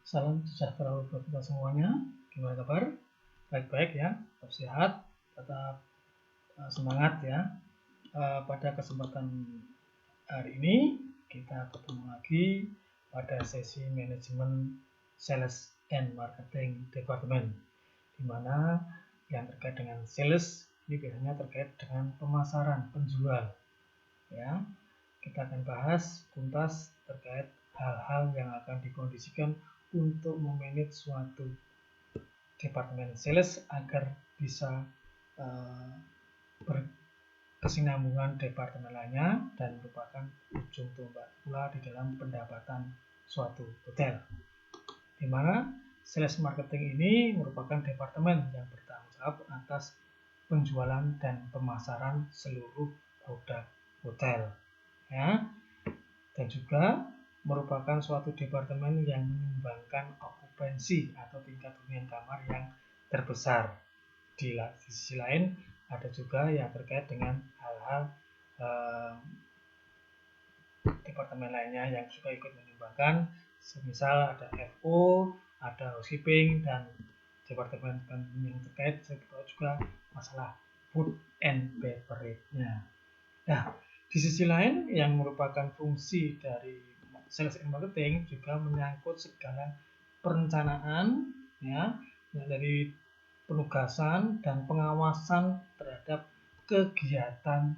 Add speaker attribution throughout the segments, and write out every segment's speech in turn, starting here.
Speaker 1: Salam sejahtera buat kita semuanya. Gimana kabar? Baik-baik ya, tetap sehat, tetap semangat ya. Pada kesempatan hari ini kita ketemu lagi pada sesi manajemen sales and marketing department, di mana yang terkait dengan sales ini biasanya terkait dengan pemasaran, penjual ya. Kita akan bahas tuntas terkait hal-hal yang akan dikondisikan untuk memanage suatu departemen sales agar bisa berkesinambungan departemen lainnya dan merupakan ujung tombak pula di dalam pendapatan suatu hotel, di mana sales marketing ini merupakan departemen yang bertanggung jawab atas penjualan dan pemasaran seluruh produk hotel ya, dan juga merupakan suatu departemen yang menyumbangkan okupansi atau tingkat hunian kamar yang terbesar. Di sisi lain ada juga yang terkait dengan hal-hal departemen lainnya yang juga ikut menyumbangkan, semisal ada FO, ada housekeeping, dan departemen yang terkait juga masalah food and beverage-nya. Nah, di sisi lain yang merupakan fungsi dari sales and marketing juga menyangkut segala perencanaan ya, dari penugasan dan pengawasan terhadap kegiatan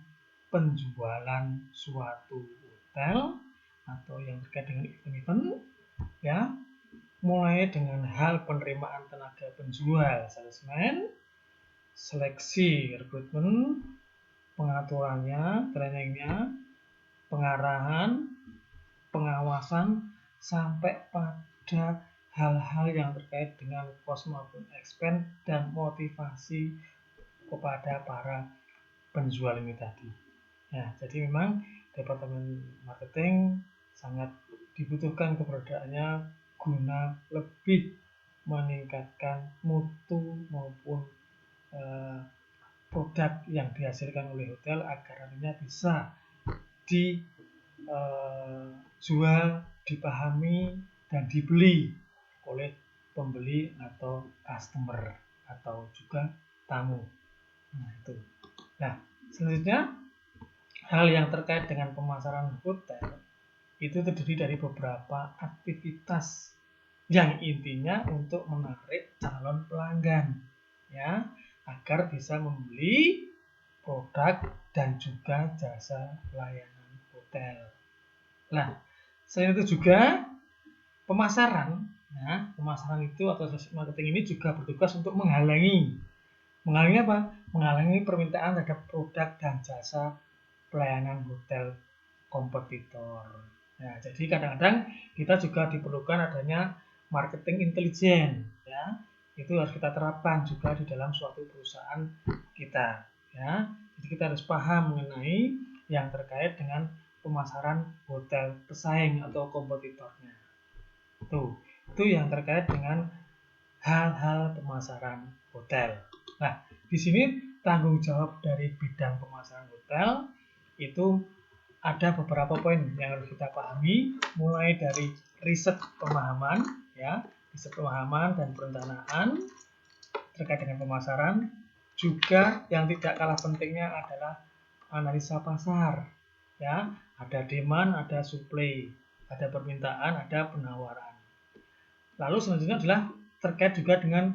Speaker 1: penjualan suatu hotel atau yang terkait dengan event-event ya, mulai dengan hal penerimaan tenaga penjual, salesman, seleksi rekrutmen, pengaturannya, trainingnya, pengarahan, pengawasan, sampai pada hal-hal yang terkait dengan cost maupun expense dan motivasi kepada para penjual ini tadi. Ya, jadi memang departemen marketing sangat dibutuhkan keberadaannya guna lebih meningkatkan mutu maupun produk yang dihasilkan oleh hotel agar nantinya bisa dijual, dipahami, dan dibeli oleh pembeli atau customer atau juga tamu. Nah, itu. Nah, selanjutnya hal yang terkait dengan pemasaran hotel itu terdiri dari beberapa aktivitas yang intinya untuk menarik calon pelanggan ya, agar bisa membeli produk dan juga jasa pelayanan hotel. Nah, selain itu juga pemasaran, nah, pemasaran itu atau marketing ini juga bertugas untuk menghalangi apa? Menghalangi permintaan terhadap produk dan jasa pelayanan hotel kompetitor. Nah, jadi kadang-kadang kita juga diperlukan adanya marketing intelijen, ya. Itu harus kita terapkan juga di dalam suatu perusahaan kita, ya. Jadi kita harus paham mengenai yang terkait dengan pemasaran hotel pesaing atau kompetitornya. Itu yang terkait dengan hal-hal pemasaran hotel. Nah, di sini tanggung jawab dari bidang pemasaran hotel itu ada beberapa poin yang harus kita pahami, mulai dari riset pemahaman, ya, riset pemahaman dan perencanaan terkait dengan pemasaran. Juga yang tidak kalah pentingnya adalah analisa pasar, ya, ada demand, ada supply, ada permintaan, ada penawaran. Lalu selanjutnya adalah terkait juga dengan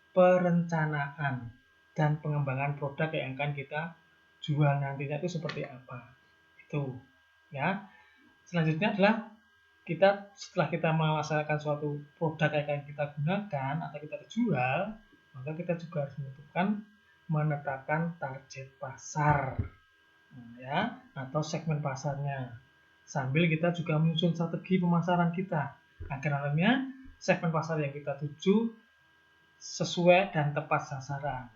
Speaker 1: perencanaan dan pengembangan produk yang akan kita jual nantinya itu seperti apa. Itu ya. Selanjutnya adalah setelah kita melaksanakan suatu produk yang akan kita gunakan atau kita jual, maka kita juga harus menetapkan target pasar ya, atau segmen pasarnya, sambil kita juga menyusun strategi pemasaran kita agar nantinya segmen pasar yang kita tuju sesuai dan tepat sasaran.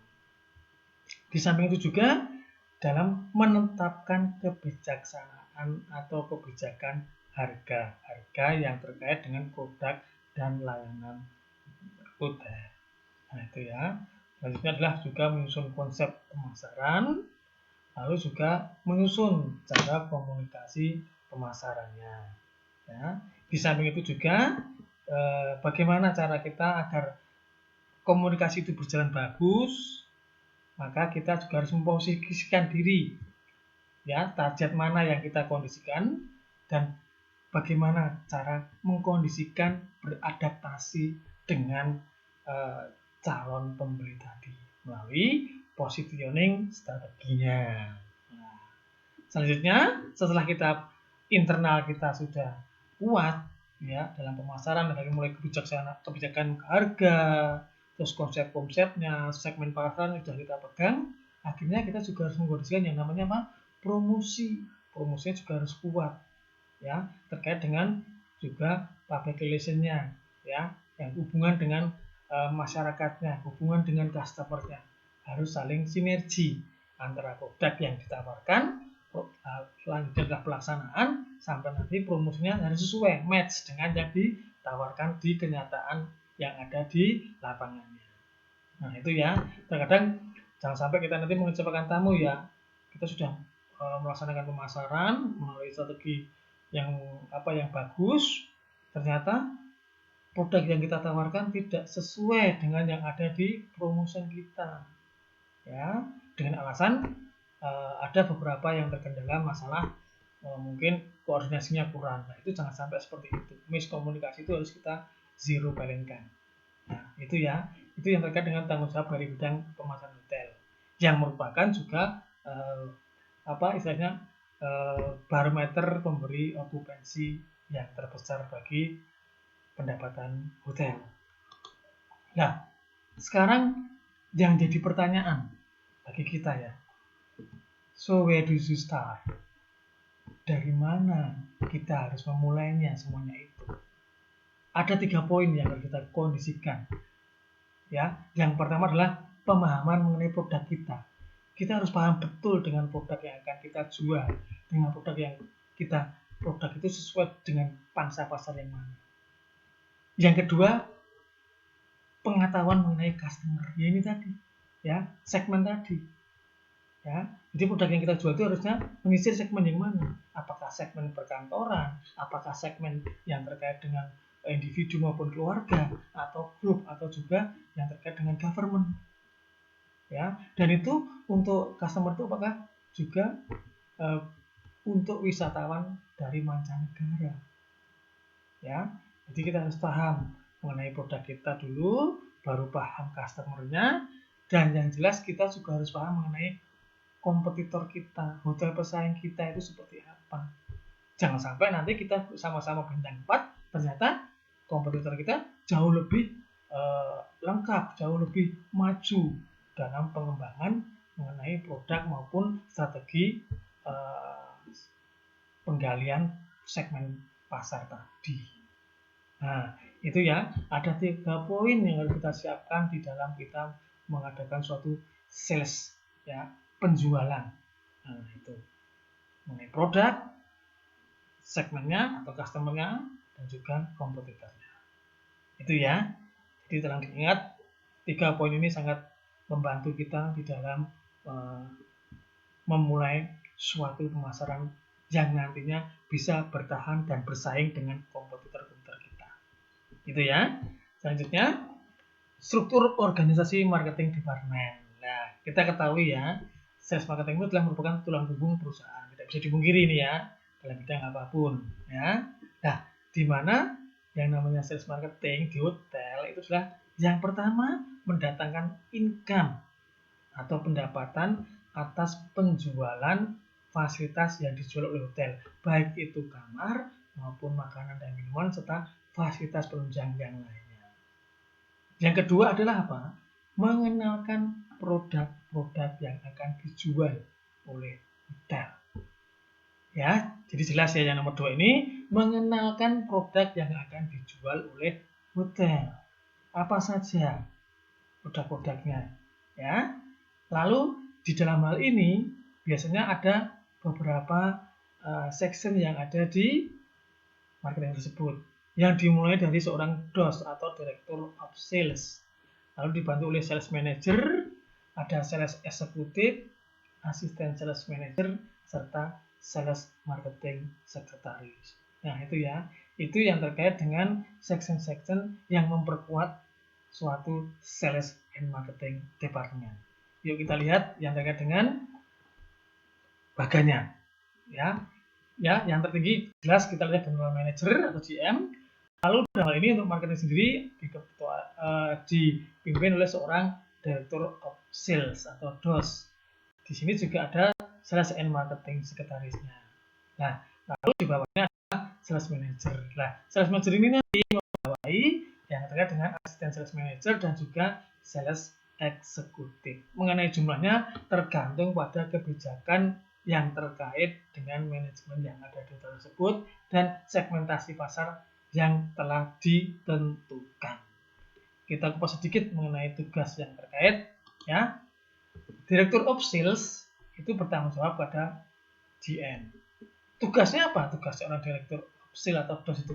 Speaker 1: Di samping itu juga dalam menetapkan kebijaksanaan atau kebijakan harga yang terkait dengan produk dan layanan hotel. Nah, itu ya. Selanjutnya adalah juga menyusun konsep pemasaran, lalu juga menyusun cara komunikasi pemasarannya. Ya. Di samping itu juga bagaimana cara kita agar komunikasi itu berjalan bagus, maka kita juga harus memposisikan diri, ya, target mana yang kita kondisikan dan bagaimana cara mengkondisikan beradaptasi dengan calon pembeli tadi melalui positioning strateginya. Nah, selanjutnya setelah internal kita sudah kuat, ya, dalam pemasaran dari mulai kebijakan harga, terus konsep-konsepnya, segmen pasaran sudah kita pegang, akhirnya kita juga harus mengkondisikan yang namanya apa? Promosi. Promosinya juga harus kuat, ya, terkait dengan juga public relation-nya, ya, yang hubungan dengan masyarakatnya, hubungan dengan customer-nya harus saling sinergi antara produk yang ditawarkan, selanjutnya pelaksanaan, sampai nanti promosinya harus sesuai, match dengan yang ditawarkan di kenyataan yang ada di lapangannya. Nah itu ya, terkadang jangan sampai kita nanti mengecewakan tamu ya, kita sudah melaksanakan pemasaran melalui strategi yang bagus, ternyata produk yang kita tawarkan tidak sesuai dengan yang ada di promotion kita, ya, dengan alasan ada beberapa yang terkendala masalah mungkin koordinasinya kurang. Nah itu jangan sampai seperti itu, miskomunikasi itu harus kita zero balance-kan. Nah itu ya, itu yang terkait dengan tanggung jawab dari bidang pemasaran retail yang merupakan juga istilahnya barometer pemberi okupansi yang terbesar bagi pendapatan hotel. Nah, sekarang yang jadi pertanyaan bagi kita ya, so where do you start? Dari mana kita harus memulainya semuanya itu? Ada 3 poin yang harus kita kondisikan. Ya, yang pertama adalah pemahaman mengenai produk kita. Kita harus paham betul dengan produk yang akan kita jual, dengan produk itu sesuai dengan pangsa pasar yang mana. Yang kedua, pengetahuan mengenai customer, ya ini tadi, ya, segmen tadi, ya. Jadi produk yang kita jual itu harusnya mengisi segmen yang mana? Apakah segmen perkantoran, apakah segmen yang terkait dengan individu maupun keluarga, atau grup, atau juga yang terkait dengan government, ya. Dan itu untuk customer itu apakah juga untuk wisatawan dari mancanegara, ya. Jadi kita harus paham mengenai produk kita dulu, baru paham customer-nya, dan yang jelas kita juga harus paham mengenai kompetitor kita, hotel pesaing kita itu seperti apa. Jangan sampai nanti kita sama-sama bintang 4, ternyata kompetitor kita jauh lebih lengkap, jauh lebih maju dalam pengembangan mengenai produk maupun strategi penggalian segmen pasar tadi. Nah, itu ya, ada 3 poin yang harus kita siapkan di dalam kita mengadakan suatu sales, ya, penjualan. Nah, itu mengenai produk, segmennya atau customernya, dan juga kompetitornya. Itu ya. Jadi tolong diingat, 3 poin ini sangat membantu kita di dalam memulai suatu pemasaran yang nantinya bisa bertahan dan bersaing dengan kompetitor-kompetitor kita. Gitu ya. Selanjutnya, struktur organisasi marketing department. Nah, kita ketahui ya, sales marketing itu adalah merupakan tulang punggung perusahaan. Tidak bisa dipungkiri ini ya, dalam bidang apapun. Ya. Nah, di mana yang namanya sales marketing di hotel itu adalah yang pertama mendatangkan income atau pendapatan atas penjualan fasilitas yang dijual oleh hotel, baik itu kamar maupun makanan dan minuman serta fasilitas penunjang yang lainnya. Yang kedua adalah apa? Mengenalkan produk-produk yang akan dijual oleh hotel. Ya, jadi jelas ya yang nomor 2 ini, mengenalkan produk yang akan dijual oleh hotel. Apa saja produk-produknya, ya. Lalu di dalam hal ini biasanya ada beberapa section yang ada di marketing tersebut, yang dimulai dari seorang DOS atau Director of Sales, lalu dibantu oleh Sales Manager, ada Sales Executive, Asisten Sales Manager, serta Sales Marketing Sekretaris. Nah itu ya, Itu yang terkait dengan section-section yang memperkuat suatu sales and marketing department. Yuk kita lihat yang terkait dengan bagannya. Ya, yang tertinggi jelas kita lihat general manager atau GM. Lalu dalam hal ini untuk marketing sendiri dipimpin oleh seorang director of sales atau DOS. Di sini juga ada sales and marketing sekretarisnya. Nah, lalu di bawahnya ada sales manager. Nah, sales manager ini nanti membawahi yang terkait dengan asisten sales manager dan juga sales eksekutif. Mengenai jumlahnya tergantung pada kebijakan yang terkait dengan manajemen yang ada di tersebut dan segmentasi pasar yang telah ditentukan. Kita kupas sedikit mengenai tugas yang terkait, ya. Director of Sales itu bertanggung jawab pada GM. Tugasnya apa? Tugas seorang Director of Sales atau DOS itu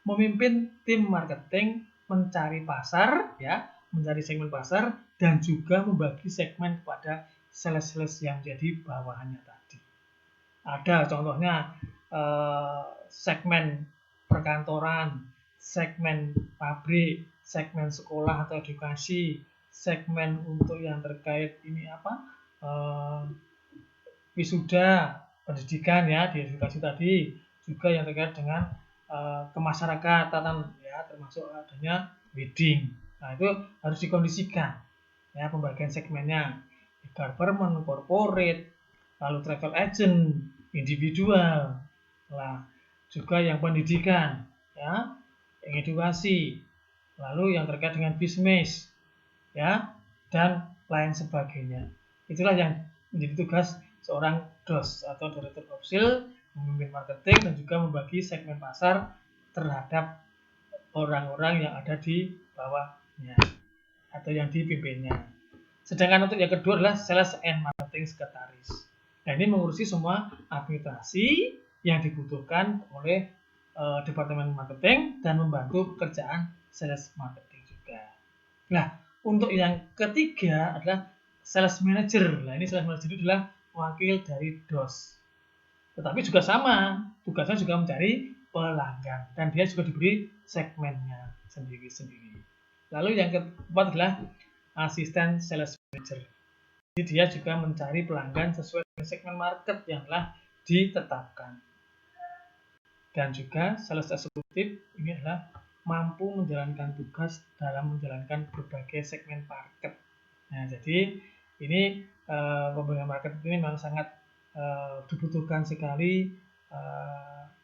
Speaker 1: memimpin tim marketing, mencari pasar, ya, mencari segmen pasar dan juga membagi segmen kepada sales-sales yang jadi bawahannya tadi. Ada contohnya segmen perkantoran, segmen pabrik, segmen sekolah atau edukasi, segmen untuk yang terkait ini wisuda pendidikan ya di edukasi tadi, juga yang terkait dengan kemasyarakatan ya termasuk adanya wedding. Nah itu harus dikondisikan ya pembagian segmennya, government, corporate, lalu travel agent, individual, lah juga yang pendidikan ya, yang edukasi, lalu yang terkait dengan bisnis ya dan lain sebagainya. Itulah yang menjadi tugas seorang DOS atau Director of Sales, memimpin marketing dan juga membagi segmen pasar terhadap orang-orang yang ada di bawahnya atau yang dipimpinnya. Sedangkan untuk yang kedua adalah Sales and Marketing Sekretaris. Nah ini mengurusi semua administrasi yang dibutuhkan oleh Departemen Marketing dan membantu pekerjaan Sales Marketing juga. Nah untuk yang ketiga adalah Sales Manager. Nah ini Sales Manager itu adalah wakil dari DOS. Tetapi juga sama, tugasnya juga mencari pelanggan dan dia juga diberi segmennya sendiri-sendiri. Lalu yang keempat adalah asisten sales manager. Jadi dia juga mencari pelanggan sesuai dengan segmen market yang telah ditetapkan. Dan juga sales eksekutif ini adalah mampu menjalankan tugas dalam menjalankan berbagai segmen market. Nah, jadi ini pembangunan market ini memang sangat dibutuhkan sekali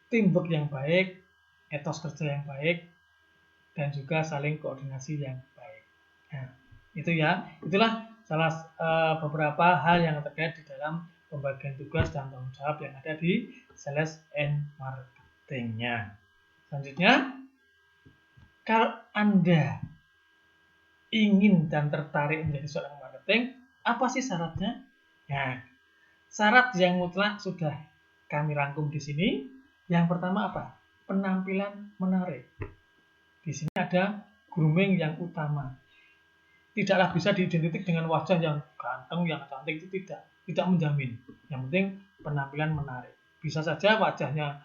Speaker 1: teamwork yang baik, etos kerja yang baik, dan juga saling koordinasi yang baik. Nah, itu ya, itulah salah beberapa hal yang terkait di dalam pembagian tugas dan tanggung jawab yang ada di sales and marketingnya. Selanjutnya, kalau Anda ingin dan tertarik menjadi seorang marketing, apa sih syaratnya? Nah, syarat yang mutlak sudah kami rangkum di sini. Yang pertama apa? Penampilan menarik. Di sini ada grooming yang utama. Tidaklah bisa diidentitik dengan wajah yang ganteng, yang cantik, itu tidak menjamin. Yang penting penampilan menarik. Bisa saja wajahnya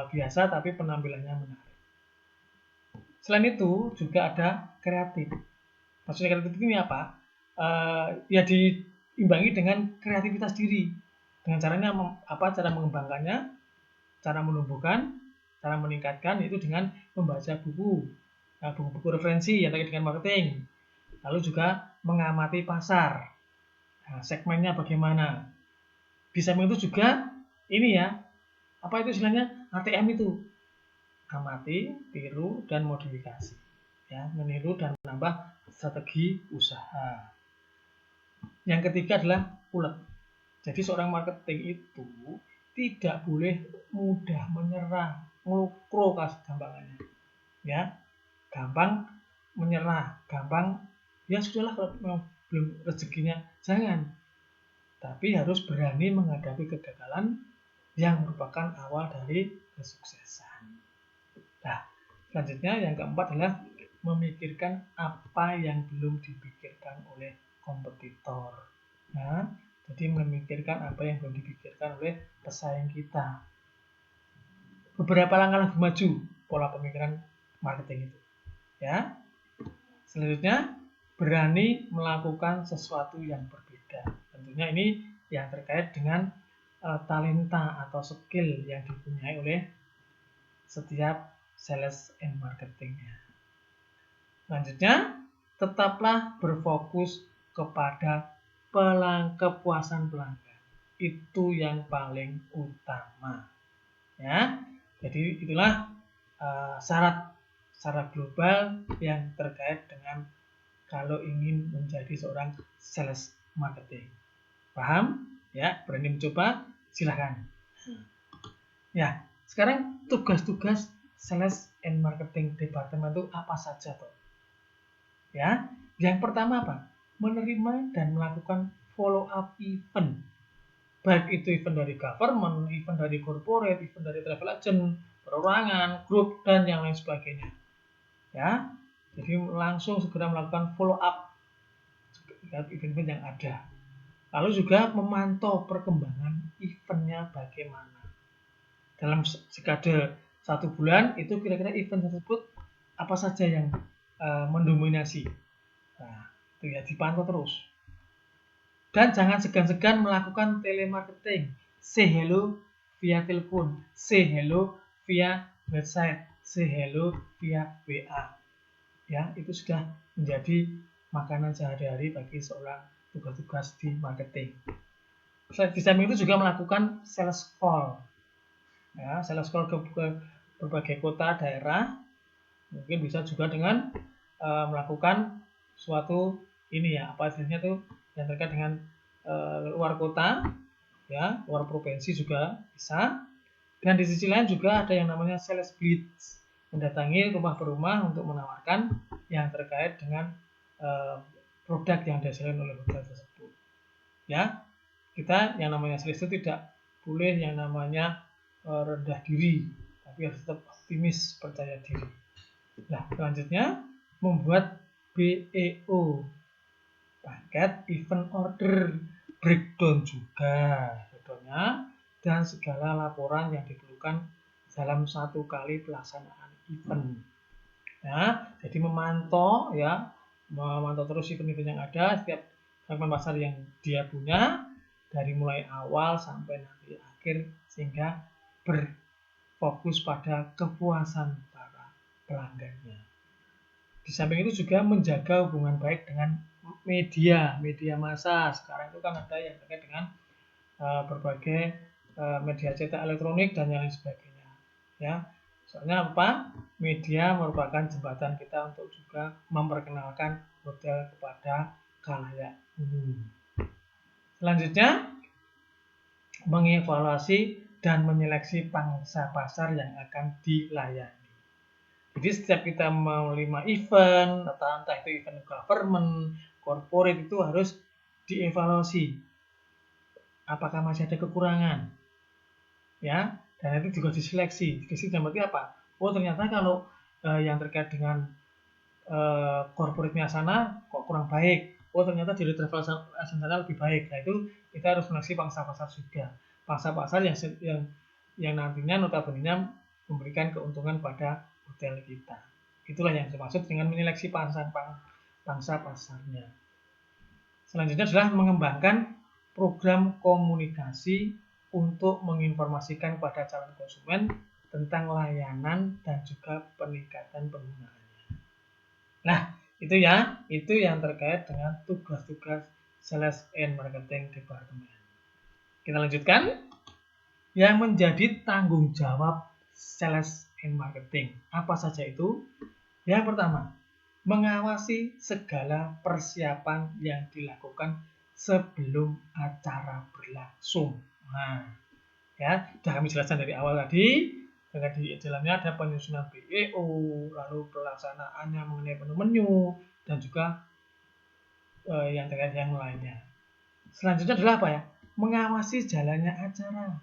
Speaker 1: biasa tapi penampilannya menarik. Selain itu juga ada kreatif. Maksudnya kreatif ini apa? Ya diimbangi dengan kreativitas diri. Dengan caranya cara mengembangkannya, cara menumbuhkan, cara meningkatkan itu dengan membaca buku, buku-buku referensi yang terkait dengan marketing. Lalu juga mengamati pasar. Nah, segmennya bagaimana? Di samping itu juga ini ya, apa itu istilahnya ATM itu? Amati, tiru, dan modifikasi. Ya, meniru dan menambah strategi usaha. Yang ketiga adalah ulet. Jadi seorang marketing itu tidak boleh mudah menyerah, ngukro gampangannya. Ya, gampang menyerah, gampang ya sudahlah kalau belum rezekinya jangan. Tapi harus berani menghadapi kegagalan yang merupakan awal dari kesuksesan. Nah, selanjutnya yang keempat adalah memikirkan apa yang belum dipikirkan oleh kompetitor. Nah, jadi memikirkan apa yang belum dipikirkan oleh pesaing kita. beberapa langkah lebih maju pola pemikiran marketing itu. Ya. Selanjutnya, berani melakukan sesuatu yang berbeda. Tentunya ini yang terkait dengan talenta atau skill yang dipunyai oleh setiap sales and marketingnya. Selanjutnya, tetaplah berfokus kepada kepuasan pelanggan. Itu yang paling utama. Ya, jadi itulah syarat global yang terkait dengan kalau ingin menjadi seorang sales marketing. Paham? Ya, berani mencoba? Silahkan. Ya, sekarang tugas-tugas sales and marketing department itu apa saja toh? Ya, yang pertama apa? Menerima dan melakukan follow up event. Baik itu event dari government, event dari corporate, event dari travel agent, perorangan, grup, dan yang lain sebagainya. Ya, jadi langsung segera melakukan follow up event-event yang ada. Lalu juga memantau perkembangan eventnya bagaimana. Dalam sekade 1 bulan itu kira-kira event tersebut apa saja yang mendominasi. Nah, itu ya dipantau terus. Dan jangan segan-segan melakukan telemarketing. Say hello via telepon, say hello via website, say hello via WA. Ya, itu sudah menjadi makanan sehari-hari bagi seorang tugas-tugas di marketing. Di samping itu juga melakukan sales call. Ya, sales call ke berbagai kota daerah. Mungkin bisa juga dengan melakukan suatu ini ya, apa istilahnya tuh yang terkait dengan luar kota, ya, luar provinsi juga bisa. Dan di sisi lain juga ada yang namanya sales blitz, mendatangi rumah per rumah untuk menawarkan yang terkait dengan produk yang dihasilkan oleh hotel tersebut. Ya, kita yang namanya sales itu tidak boleh yang namanya rendah diri, tapi harus tetap optimis, percaya diri. Nah, selanjutnya membuat BEO, paket event order breakdown juga contohnya, dan segala laporan yang diperlukan dalam 1 kali pelaksanaan event. Ya, jadi memantau terus event-event yang ada, setiap segmen pasar yang dia punya dari mulai awal sampai nanti akhir, sehingga berfokus pada kepuasan para pelanggannya. Di samping itu juga menjaga hubungan baik dengan media massa. Sekarang itu kan ada yang terkait dengan berbagai media cetak elektronik dan yang lain sebagainya. Ya, soalnya apa? Media merupakan jembatan kita untuk juga memperkenalkan hotel kepada khalayak umum. Selanjutnya, mengevaluasi dan menyeleksi pangsa pasar yang akan dilayani. Jadi setiap kita mau 5 event, atau entah itu event government, corporate, itu harus dievaluasi. Apakah masih ada kekurangan? Ya, dan itu juga diseleksi. Diseleksi berarti apa? Oh, ternyata kalau yang terkait dengan corporate-nya sana kok kurang baik. Oh, ternyata di travel agent sana lebih baik. Nah, itu kita harus menyeleksi pangsa pasar juga. Pangsa pasar yang nantinya notabene memberikan keuntungan pada hotel kita. Itulah yang dimaksud dengan menyeleksi pangsa pasarnya. Selanjutnya adalah mengembangkan program komunikasi untuk menginformasikan pada calon konsumen tentang layanan dan juga peningkatan penggunaannya. Nah, itu yang terkait dengan tugas-tugas sales and marketing department. Kita lanjutkan. Yang menjadi tanggung jawab sales and marketing. Apa saja itu? Yang pertama, mengawasi segala persiapan yang dilakukan sebelum acara berlangsung. Nah, ya, sudah kami jelaskan dari awal tadi. Di dalamnya ada penyusunan BEO, lalu pelaksanaannya mengenai menu-menu, dan juga yang terkait yang lainnya. Selanjutnya adalah apa ya? Mengawasi jalannya acara.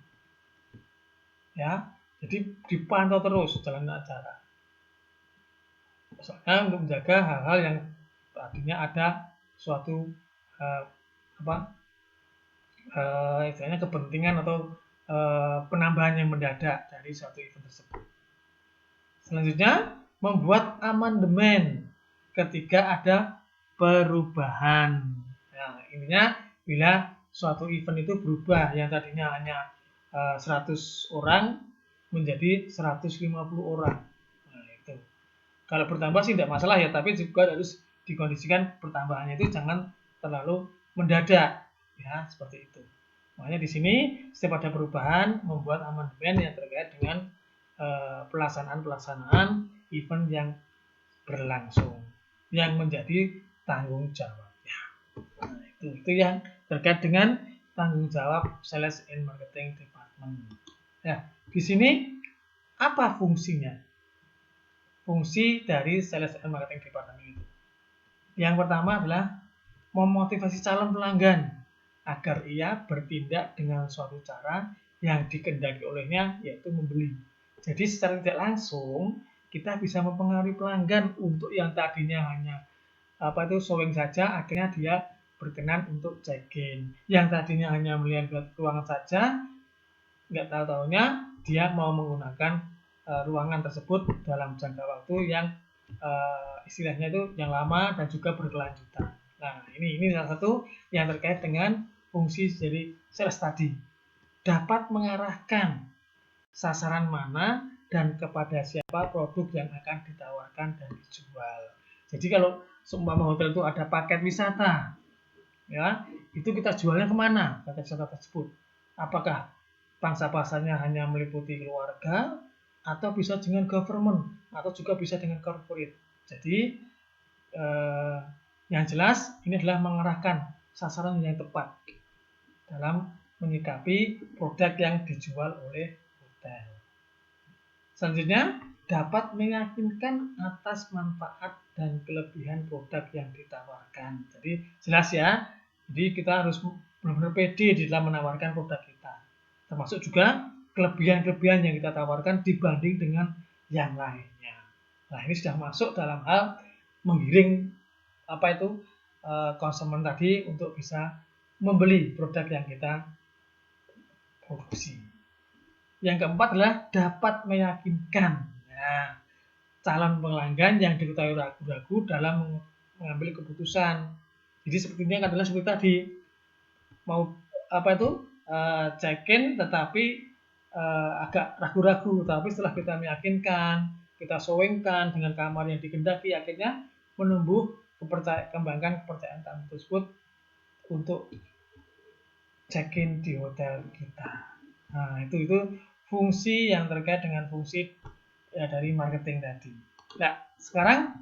Speaker 1: Ya, jadi dipantau terus jalan acara. Misalnya untuk menjaga hal-hal yang tadinya ada suatu istilahnya kepentingan atau penambahan yang mendadak dari suatu event tersebut. Selanjutnya, membuat amandemen ketika ada perubahan. Nah, intinya bila suatu event itu berubah yang tadinya hanya 100 orang menjadi 150 orang. Nah, itu. Kalau bertambah sih tidak masalah ya, tapi juga harus dikondisikan pertambahannya itu jangan terlalu mendadak. Ya, seperti itu. Makanya di sini setiap ada perubahan membuat amandemen yang terkait dengan pelaksanaan event yang berlangsung yang menjadi tanggung jawabnya. Nah, itu yang terkait dengan tanggung jawab Sales and Marketing Department. Ya, di sini apa fungsinya? Fungsi dari Sales and Marketing Department itu. Yang pertama adalah memotivasi calon pelanggan agar ia bertindak dengan suatu cara yang dikehendaki olehnya, yaitu membeli. Jadi secara tidak langsung kita bisa mempengaruhi pelanggan untuk yang tadinya hanya showing saja, akhirnya dia berkenan untuk check-in. Yang tadinya hanya melihat ruangan saja, nggak tahu-tahunya dia mau menggunakan ruangan tersebut dalam jangka waktu yang istilahnya itu yang lama dan juga berkelanjutan. Nah, ini salah satu yang terkait dengan fungsi dari sales tadi. Dapat mengarahkan sasaran mana dan kepada siapa produk yang akan ditawarkan dan dijual. Jadi kalau seumpama hotel itu ada paket wisata, ya itu kita jualnya kemana paket wisata tersebut? Apakah pangsa pasarnya hanya meliputi keluarga atau bisa dengan government atau juga bisa dengan corporate? Jadi yang jelas ini adalah mengarahkan sasaran yang tepat dalam menyikapi produk yang dijual oleh hotel. Selanjutnya, dapat meyakinkan atas manfaat dan kelebihan produk yang ditawarkan. Jadi jelas ya, jadi kita harus benar-benar pede di dalam menawarkan produk kita. Termasuk juga kelebihan-kelebihan yang kita tawarkan dibanding dengan yang lainnya. Nah, ini sudah masuk dalam hal menggiring konsumen tadi untuk bisa membeli produk yang kita produksi. Yang keempat adalah dapat meyakinkan calon pelanggan yang diketahui ragu-ragu dalam mengambil keputusan. Jadi sepertinya adalah seperti tadi mau check-in tetapi agak ragu-ragu, tapi setelah kita meyakinkan, kita showingkan dengan kamar yang dikehendaki, akhirnya kembangkan kepercayaan tamu tersebut untuk check-in di hotel kita. Nah, itu fungsi yang terkait dengan fungsi dari marketing tadi. Nah, sekarang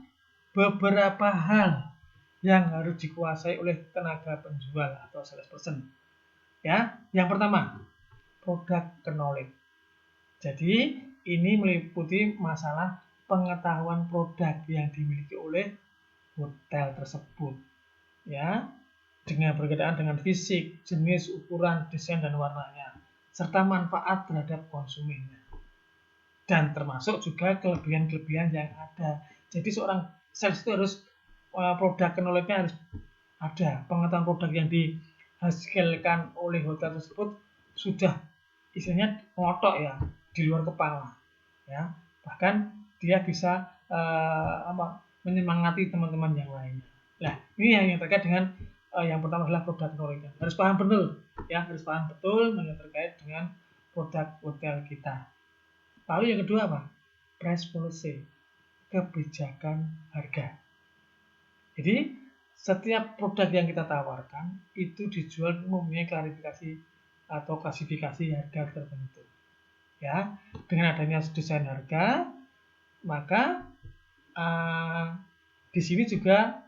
Speaker 1: beberapa hal yang harus dikuasai oleh tenaga penjual atau salesperson. Ya, yang pertama, product knowledge. Jadi, ini meliputi masalah pengetahuan produk yang dimiliki oleh hotel tersebut. Ya, dengan berkaitan dengan fisik, jenis, ukuran, desain dan warnanya, serta manfaat terhadap konsumennya. Dan termasuk juga kelebihan-kelebihan yang ada. Jadi seorang sales itu harus produk knowledge-nya harus ada. Pengetahuan produk yang dihasilkan oleh hotel tersebut sudah istilahnya ngotok ya, di luar kepala. Ya, bahkan dia bisa menyemangati teman-teman yang lainnya. Nah, ini yang terkait dengan yang pertama adalah produk knowledge. Harus paham betul, ya, harus paham betul yang terkait dengan produk hotel kita. Lalu yang kedua apa? Price policy, kebijakan harga. Jadi setiap produk yang kita tawarkan itu dijual mempunyai klarifikasi atau klasifikasi harga tertentu. Ya, dengan adanya desain harga, maka di sini juga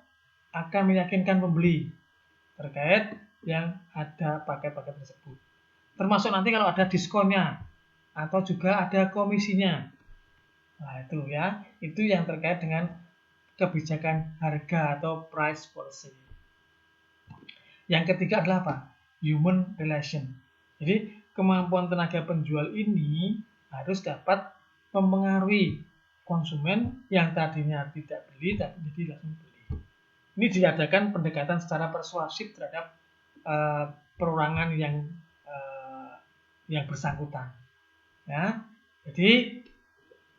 Speaker 1: akan meyakinkan pembeli terkait yang ada paket-paket tersebut. Termasuk nanti kalau ada diskonnya atau juga ada komisinya. Nah, itu ya, itu yang terkait dengan kebijakan harga atau price policy. Yang ketiga adalah apa? Human relation. Jadi kemampuan tenaga penjual ini harus dapat mempengaruhi konsumen yang tadinya tidak beli tapi jadi langsung beli. Ini diadakan pendekatan secara persuasif terhadap perorangan yang yang bersangkutan. Ya, jadi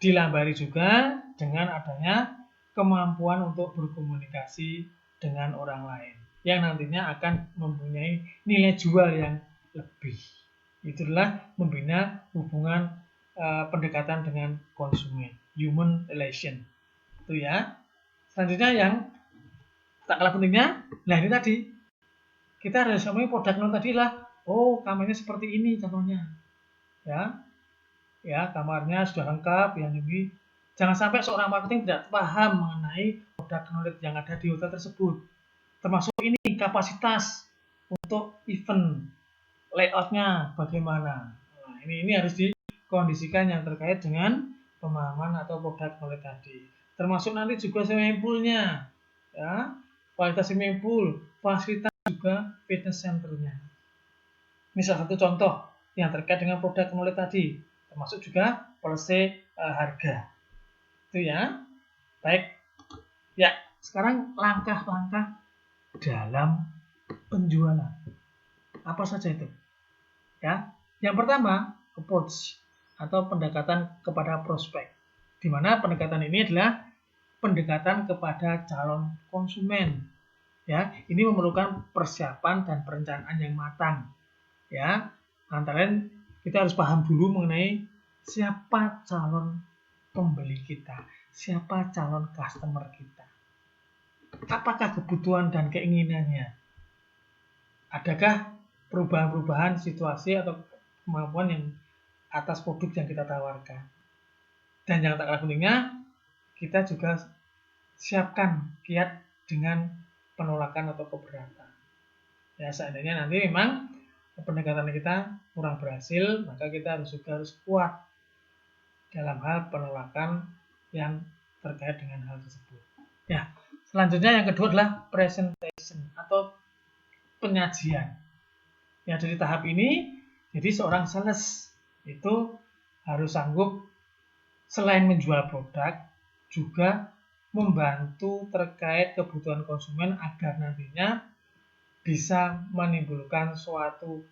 Speaker 1: dilambari juga dengan adanya kemampuan untuk berkomunikasi dengan orang lain yang nantinya akan mempunyai nilai jual yang lebih. Itulah membina hubungan pendekatan dengan konsumen, human relation. Itu ya. Selanjutnya yang tak kalah pentingnya, nah ini tadi kita harus memahami produk non tadi lah. Oh, kamarnya seperti ini contohnya. Ya, kamarnya sudah lengkap yang ini. Jangan sampai seorang marketing tidak paham mengenai produk knowledge yang ada di hotel tersebut. Termasuk ini kapasitas untuk event, layoutnya bagaimana. Nah, ini harus dikondisikan yang terkait dengan pemahaman atau produk knowledge tadi. Termasuk nanti juga swimming poolnya, ya, kualitas swimming pool, fasilitas juga fitness centernya. Ini salah satu contoh yang terkait dengan produk knowledge tadi, termasuk juga policy harga. Itu ya. Baik. Ya, sekarang langkah-langkah dalam penjualan. Apa saja itu? Ya. Yang pertama, approach atau pendekatan kepada prospek. Di mana pendekatan ini adalah pendekatan kepada calon konsumen. Ya, ini memerlukan persiapan dan perencanaan yang matang. Ya, antara lain kita harus paham dulu mengenai siapa calon pembeli kita, siapa calon customer kita. Apakah kebutuhan dan keinginannya? Adakah perubahan-perubahan situasi atau kemampuan yang atas produk yang kita tawarkan? Dan yang tak kalah pentingnya, kita juga siapkan kiat dengan penolakan atau keberatan. Ya, seandainya nanti memang pendekatan kita kurang berhasil, maka kita harus kuat dalam hal penolakan yang terkait dengan hal tersebut. Ya, selanjutnya yang kedua adalah presentation atau penyajian. Ya, dari tahap ini, jadi seorang sales itu harus sanggup selain menjual produk, juga membantu terkait kebutuhan konsumen agar nantinya bisa menimbulkan suatu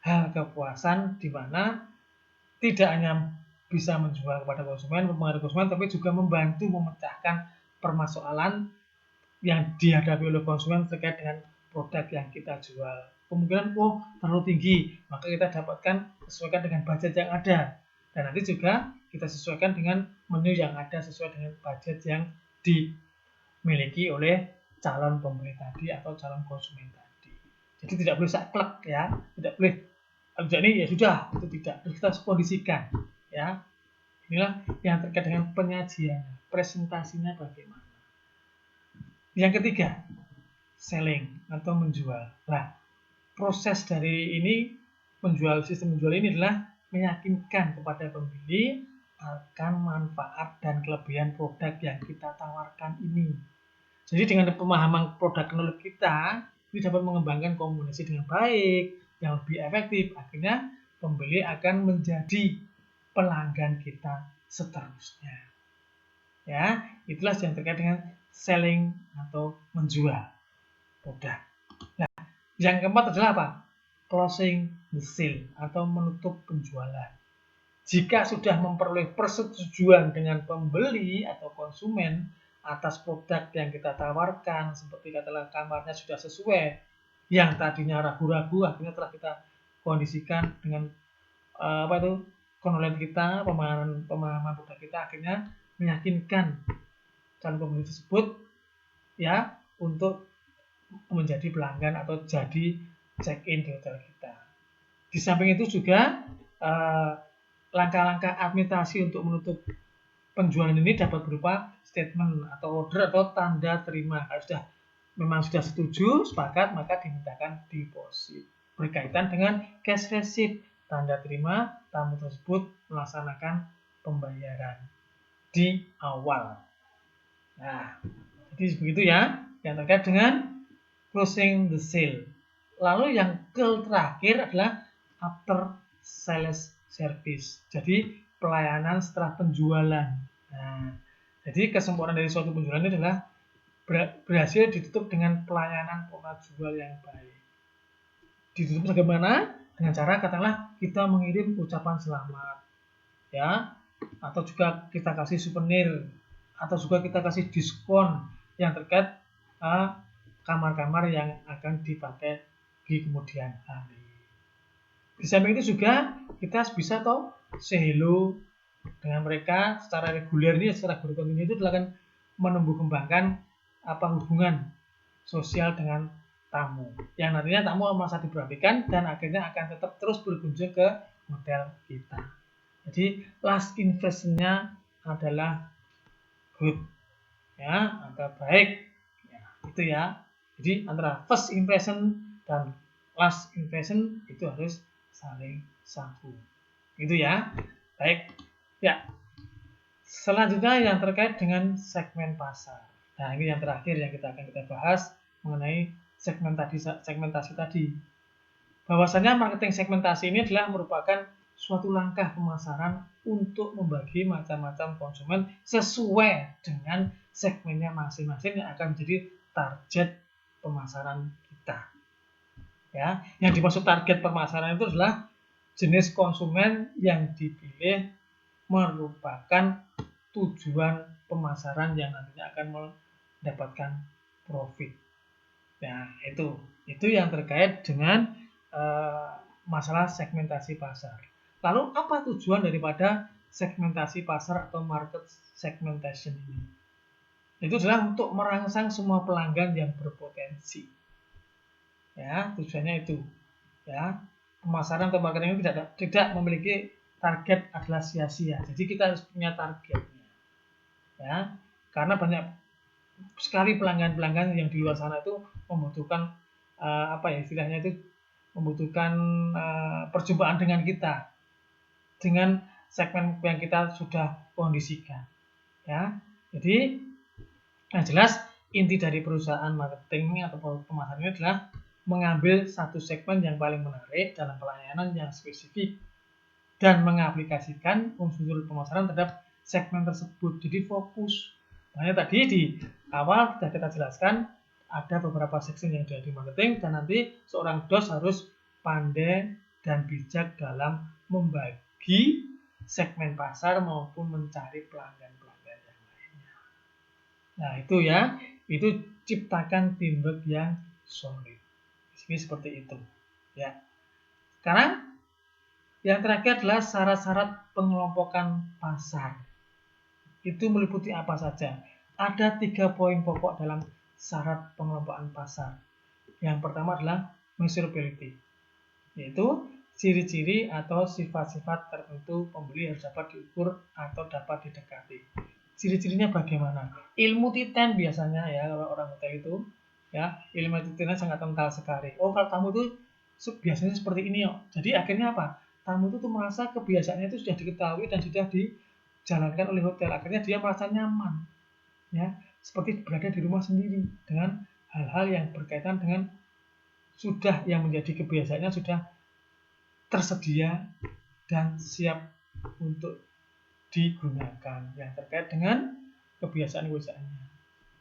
Speaker 1: hal kepuasan di mana tidak hanya bisa menjual kepada konsumen, mempengaruhi konsumen, tapi juga membantu memecahkan permasalahan yang dihadapi oleh konsumen terkait dengan produk yang kita jual. Kemungkinan terlalu tinggi, maka kita dapatkan sesuaikan dengan budget yang ada. Dan nanti juga kita sesuaikan dengan menu yang ada sesuai dengan budget yang dimiliki oleh calon pembeli tadi atau calon konsumen tadi. Jadi tidak boleh saklek ya, tidak boleh jadi ya sudah, itu tidak. Terus kita kondisikan ya. Inilah yang terkait dengan penyajiannya, presentasinya bagaimana. Yang ketiga, selling atau menjual. Nah, proses dari ini sistem menjual ini adalah meyakinkan kepada pembeli akan manfaat dan kelebihan produk yang kita tawarkan ini. Jadi dengan pemahaman produk knowledge kita, ini dapat mengembangkan komunikasi dengan baik, yang lebih efektif. Akhirnya pembeli akan menjadi pelanggan kita seterusnya. Ya, itulah yang terkait dengan selling atau menjual produk. Nah, yang keempat adalah apa? Closing the sale atau menutup penjualan. Jika sudah memperoleh persetujuan dengan pembeli atau konsumen atas produk yang kita tawarkan, seperti katakanlah kamarnya sudah sesuai, yang tadinya ragu-ragu akhirnya telah kita kondisikan dengan knowledge kita, pemahaman produk kita, akhirnya meyakinkan calon pembeli tersebut ya untuk menjadi pelanggan atau jadi check-in di hotel kita. Di samping itu juga langkah-langkah administrasi untuk menutup penjualan ini dapat berupa statement atau order atau tanda terima. Kalau memang sudah setuju, sepakat, maka dimintakan deposit. Berkaitan dengan cash receipt, tanda terima tamu tersebut melaksanakan pembayaran di awal. Nah, jadi begitu ya yang terkait dengan closing the sale. Lalu yang terakhir adalah after sales service. Jadi pelayanan setelah penjualan. Nah, jadi kesempurnaan dari suatu penjualan ini adalah berhasil ditutup dengan pelayanan pola jual yang baik. Ditutup bagaimana? dengan cara katakanlah kita mengirim ucapan selamat, ya, atau juga kita kasih souvenir, atau juga kita kasih diskon yang terkait kamar-kamar yang akan dipakai di kemudian hari. Di samping itu juga kita bisa say hello dengan mereka secara reguler, ini secara kontinu itu akan menumbuh kembangkan hubungan sosial dengan tamu, yang nantinya tamu merasa diperhatikan dan akhirnya akan tetap terus berkunjung ke hotel kita. Jadi last impression-nya adalah good, ya, atau baik, ya, itu ya. Jadi antara first impression dan last impression itu harus saling sambung, gitu ya. Baik, ya. Selanjutnya yang terkait dengan segmen pasar. Nah, ini yang terakhir yang kita bahas mengenai segmentasi tadi. Bahwasanya marketing segmentasi ini adalah merupakan suatu langkah pemasaran untuk membagi macam-macam konsumen sesuai dengan segmennya masing-masing yang akan menjadi target pemasaran kita. Ya, yang dimaksud target pemasaran itu adalah jenis konsumen yang dipilih merupakan tujuan pemasaran yang nantinya akan mendapatkan profit. Nah, itu yang terkait dengan masalah segmentasi pasar. Lalu apa tujuan daripada segmentasi pasar atau market segmentation ini? Itu adalah untuk merangsang semua pelanggan yang berpotensi. Ya, tujuannya itu. Ya, pemasaran atau marketing ini tidak memiliki target adalah sia-sia. Jadi kita harus punya targetnya. Ya, karena banyak sekali pelanggan-pelanggan yang di luar sana itu membutuhkan istilahnya itu membutuhkan perjumpaan dengan kita, dengan segmen yang kita sudah kondisikan, ya. Jadi yang jelas inti dari perusahaan marketing atau pemasaran ini adalah mengambil satu segmen yang paling menarik dalam pelayanan yang spesifik dan mengaplikasikan unsur pemasaran terhadap segmen tersebut. Jadi fokus. Makanya tadi di awal sudah kita jelaskan ada beberapa section yang ada di marketing, dan nanti seorang dos harus pandai dan bijak dalam membagi segmen pasar maupun mencari pelanggan-pelanggan yang lainnya. Nah, itu ya, itu ciptakan teamwork yang solid. Ini seperti itu. Ya. Sekarang yang terakhir adalah syarat-syarat pengelompokan pasar. Itu meliputi apa saja? Ada 3 poin pokok dalam syarat pengelompokan pasar. Yang pertama adalah measurability, yaitu ciri-ciri atau sifat-sifat tertentu pembeli harus dapat diukur atau dapat didekati. Ciri-cirinya bagaimana? Ilmu titen biasanya ya, kalau orang hotel itu ya, ilmu titennya sangat kental sekali. Oh, kalau tamu itu biasanya seperti ini kok. Jadi akhirnya apa? Tamu itu merasa kebiasaannya itu sudah diketahui dan sudah dijalankan oleh hotel. Akhirnya dia merasa nyaman, ya, seperti berada di rumah sendiri dengan hal-hal yang berkaitan dengan sudah yang menjadi kebiasaannya sudah tersedia dan siap untuk digunakan yang terkait dengan kebiasaan-kebiasaannya.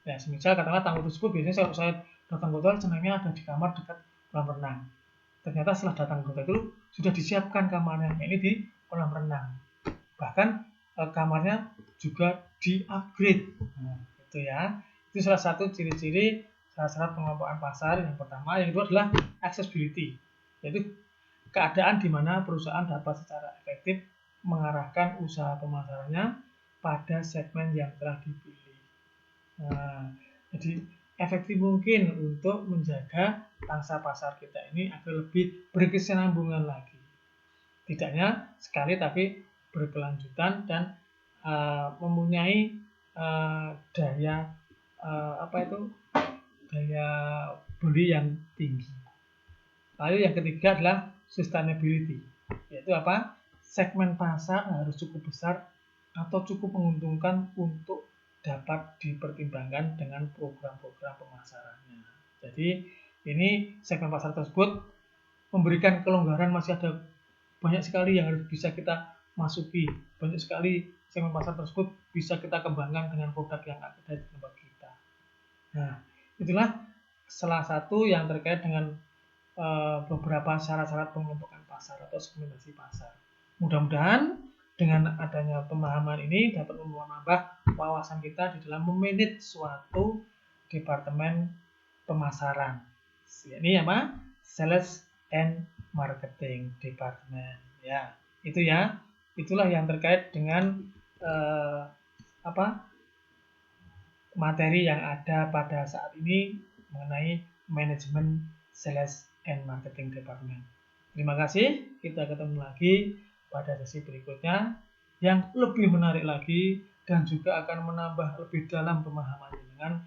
Speaker 1: Ya, semisal katakanlah tamu tersebut biasanya kalau saya datang ke hotel senangnya ada di kamar dekat kolam renang. Ternyata setelah datang ke hotel itu sudah disiapkan kamarnya, ini di kolam renang. Bahkan kamarnya juga di-upgrade. Nah, itu ya. Itu salah satu ciri-ciri syarat pengelompokan pasar yang pertama. Yang kedua adalah accessibility, yaitu keadaan di mana perusahaan dapat secara efektif mengarahkan usaha pemasarannya pada segmen yang telah dipilih. Nah, jadi efektif mungkin untuk menjaga pangsa pasar kita ini agar lebih berkesinambungan lagi. Tidak hanya sekali tapi berkelanjutan dan mempunyai daya daya beli yang tinggi. Lalu yang ketiga adalah sustainability, yaitu apa? Segmen pasar harus cukup besar atau cukup menguntungkan untuk dapat dipertimbangkan dengan program-program pemasarannya. Jadi ini segmen pasar tersebut memberikan kelonggaran, masih ada banyak sekali yang harus bisa kita masuki, banyak sekali segmen pasar tersebut bisa kita kembangkan dengan produk yang ada di tempat kita. Nah, itulah salah satu yang terkait dengan beberapa syarat-syarat pengelompokan pasar atau segmentasi pasar. Mudah-mudahan dengan adanya pemahaman ini dapat menambah wawasan kita di dalam memanage suatu departemen pemasaran. Ini apa? Sales and Marketing Department. Ya, itu ya. Itulah yang terkait dengan materi yang ada pada saat ini mengenai manajemen Sales and Marketing Department. Terima kasih. Kita ketemu lagi pada sesi berikutnya yang lebih menarik lagi dan juga akan menambah lebih dalam pemahaman dengan